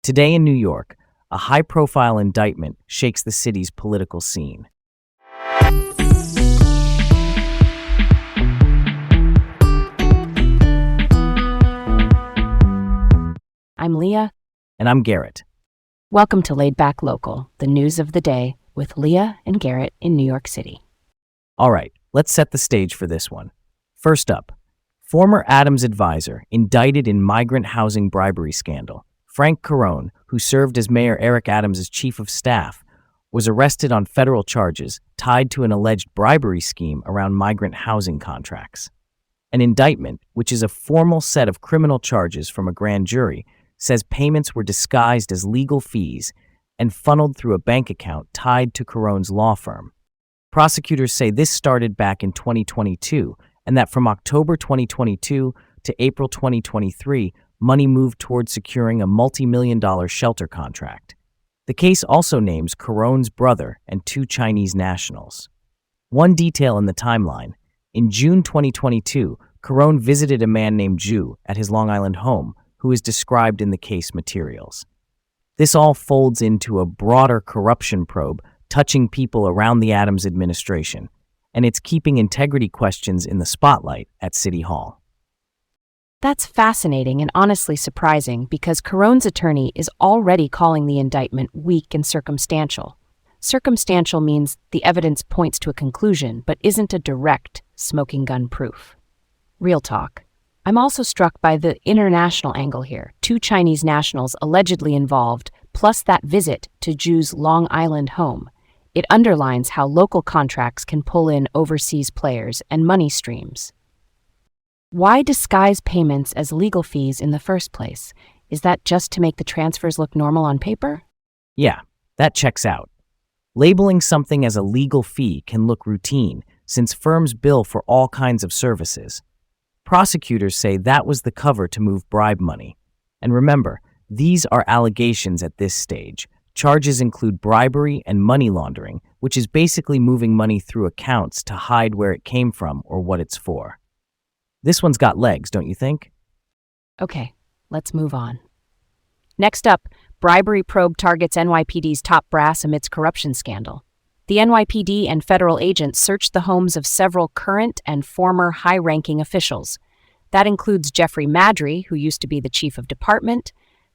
Today in New York, a high-profile indictment shakes the city's political scene. I'm Leah. And I'm Garrett. Welcome to Laid Back Local, the news of the day with Leah and Garrett in New York City. All right, let's set the stage for this one. First up, former Adams advisor indicted in migrant housing bribery scandal. Frank Carone, who served as Mayor Eric Adams' chief of staff, was arrested on federal charges tied to an alleged bribery scheme around migrant housing contracts. An indictment, which is a formal set of criminal charges from a grand jury, says payments were disguised as legal fees and funneled through a bank account tied to Carone's law firm. Prosecutors say this started back in 2022, and that from October 2022 to April 2023, money moved toward securing a multi-million-dollar shelter contract. The case also names Carone's brother and two Chinese nationals. One detail in the timeline: in June 2022, Carone visited a man named Zhu at his Long Island home, who is described in the case materials. This all folds into a broader corruption probe touching people around the Adams administration, and it's keeping integrity questions in the spotlight at City Hall. That's fascinating and honestly surprising because Carone's attorney is already calling the indictment weak and circumstantial. Circumstantial means the evidence points to a conclusion but isn't a direct smoking gun proof. Real talk. I'm also struck by the international angle here. Two Chinese nationals allegedly involved, plus that visit to Zhu's Long Island home. It underlines how local contracts can pull in overseas players and money streams. Why disguise payments as legal fees in the first place? Is that just to make the transfers look normal on paper? Yeah, that checks out. Labeling something as a legal fee can look routine, since firms bill for all kinds of services. Prosecutors say that was the cover to move bribe money. And remember, these are allegations at this stage. Charges include bribery and money laundering, which is basically moving money through accounts to hide where it came from or what it's for. This one's got legs, don't you think? Okay, let's move on. Next up, bribery probe targets NYPD's top brass amidst corruption scandal. The NYPD and federal agents searched the homes of several current and former high-ranking officials. That includes Jeffrey Madry, who used to be the chief of department,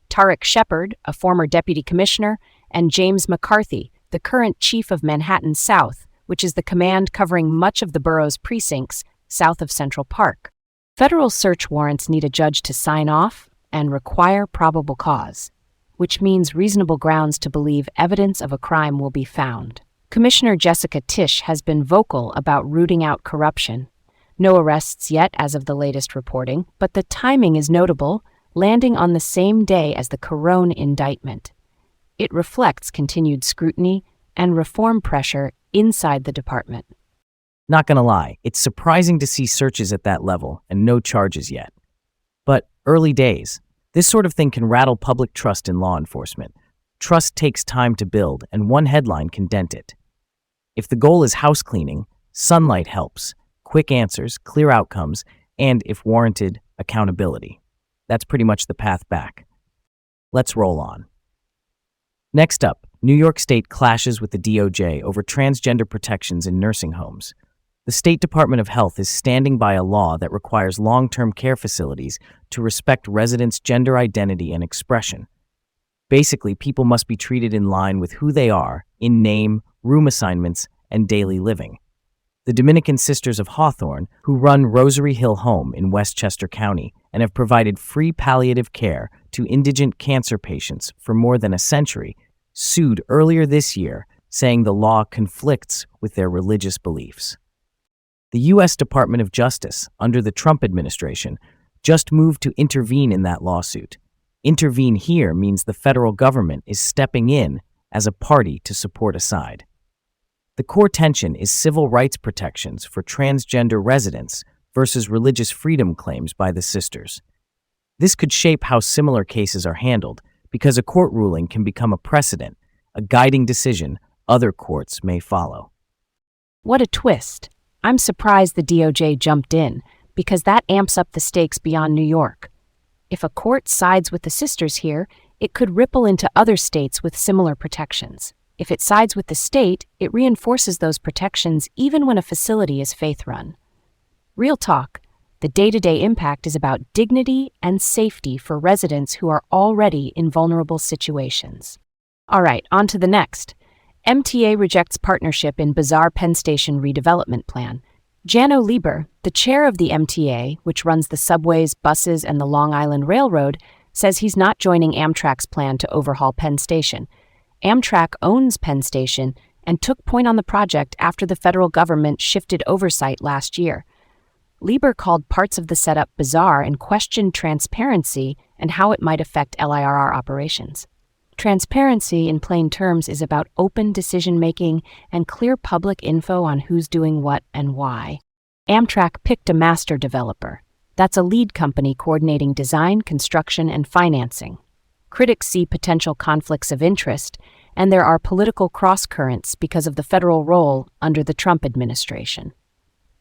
Tarek Shepard, a former deputy commissioner, and James McCarthy, the current chief of Manhattan South, which is the command covering much of the borough's precincts south of Central Park. Federal search warrants need a judge to sign off and require probable cause, which means reasonable grounds to believe evidence of a crime will be found. Commissioner Jessica Tisch has been vocal about rooting out corruption. No arrests yet as of the latest reporting, but the timing is notable, landing on the same day as the Carone indictment. It reflects continued scrutiny and reform pressure inside the department. Not gonna lie, it's surprising to see searches at that level and no charges yet. But early days. This sort of thing can rattle public trust in law enforcement. Trust takes time to build, and one headline can dent it. If the goal is house cleaning, sunlight helps. Quick answers, clear outcomes, and, if warranted, accountability. That's pretty much the path back. Let's roll on. Next up, New York State clashes with the DOJ over transgender protections in nursing homes. The State Department of Health is standing by a law that requires long-term care facilities to respect residents' gender identity and expression. Basically, people must be treated in line with who they are, in name, room assignments, and daily living. The Dominican Sisters of Hawthorne, who run Rosary Hill Home in Westchester County and have provided free palliative care to indigent cancer patients for more than a century, sued earlier this year, saying the law conflicts with their religious beliefs. The U.S. Department of Justice, under the Trump administration, just moved to intervene in that lawsuit. Intervene here means the federal government is stepping in as a party to support a side. The core tension is civil rights protections for transgender residents versus religious freedom claims by the sisters. This could shape how similar cases are handled, because a court ruling can become a precedent, a guiding decision other courts may follow. What a twist. I'm surprised the DOJ jumped in, because that amps up the stakes beyond New York. If a court sides with the sisters here, it could ripple into other states with similar protections. If it sides with the state, it reinforces those protections even when a facility is faith-run. Real talk, the day-to-day impact is about dignity and safety for residents who are already in vulnerable situations. All right, on to the next. MTA rejects partnership in bizarre Penn Station redevelopment plan. Janno Lieber, the chair of the MTA, which runs the subways, buses, and the Long Island Railroad, says he's not joining Amtrak's plan to overhaul Penn Station. Amtrak owns Penn Station and took point on the project after the federal government shifted oversight last year. Lieber called parts of the setup bizarre and questioned transparency and how it might affect LIRR operations. Transparency, in plain terms, is about open decision-making and clear public info on who's doing what and why. Amtrak picked a master developer. That's a lead company coordinating design, construction, and financing. Critics see potential conflicts of interest, and there are political cross-currents because of the federal role under the Trump administration.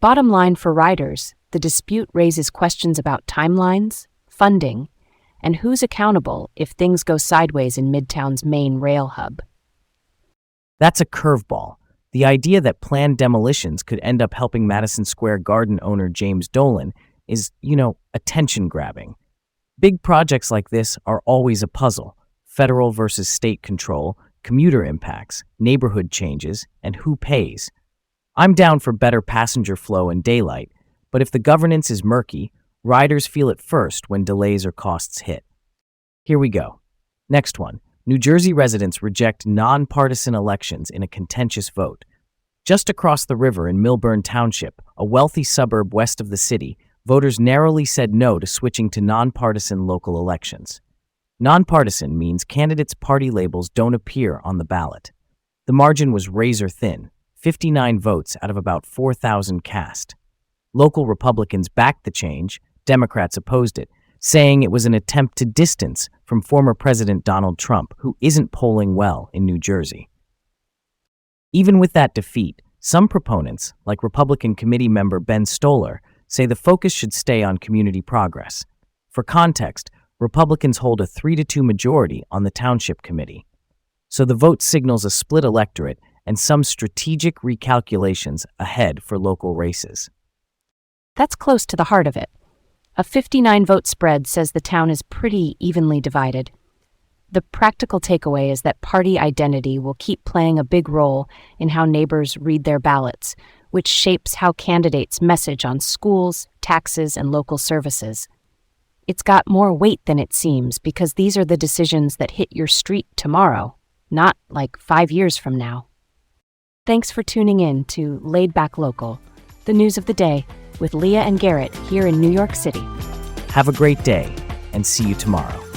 Bottom line for riders, the dispute raises questions about timelines, funding, and who's accountable if things go sideways in Midtown's main rail hub. That's a curveball. The idea that planned demolitions could end up helping Madison Square Garden owner James Dolan is, attention-grabbing. Big projects like this are always a puzzle: federal versus state control, commuter impacts, neighborhood changes, and who pays. I'm down for better passenger flow and daylight, but if the governance is murky, riders feel it first when delays or costs hit. Here we go. Next one. New Jersey residents reject nonpartisan elections in a contentious vote. Just across the river in Millburn Township, a wealthy suburb west of the city, voters narrowly said no to switching to nonpartisan local elections. Nonpartisan means candidates' party labels don't appear on the ballot. The margin was razor thin, 59 votes out of about 4,000 cast. Local Republicans backed the change, Democrats opposed it, saying it was an attempt to distance from former President Donald Trump, who isn't polling well in New Jersey. Even with that defeat, some proponents, like Republican committee member Ben Stoller, say the focus should stay on community progress. For context, Republicans hold a 3-2 majority on the Township Committee. So the vote signals a split electorate and some strategic recalculations ahead for local races. That's close to the heart of it. A 59-vote spread says the town is pretty evenly divided. The practical takeaway is that party identity will keep playing a big role in how neighbors read their ballots, which shapes how candidates message on schools, taxes, and local services. It's got more weight than it seems because these are the decisions that hit your street tomorrow, not like 5 years from now. Thanks for tuning in to Laid Back Local, the news of the day, with Leah and Garrett here in New York City. Have a great day, and see you tomorrow.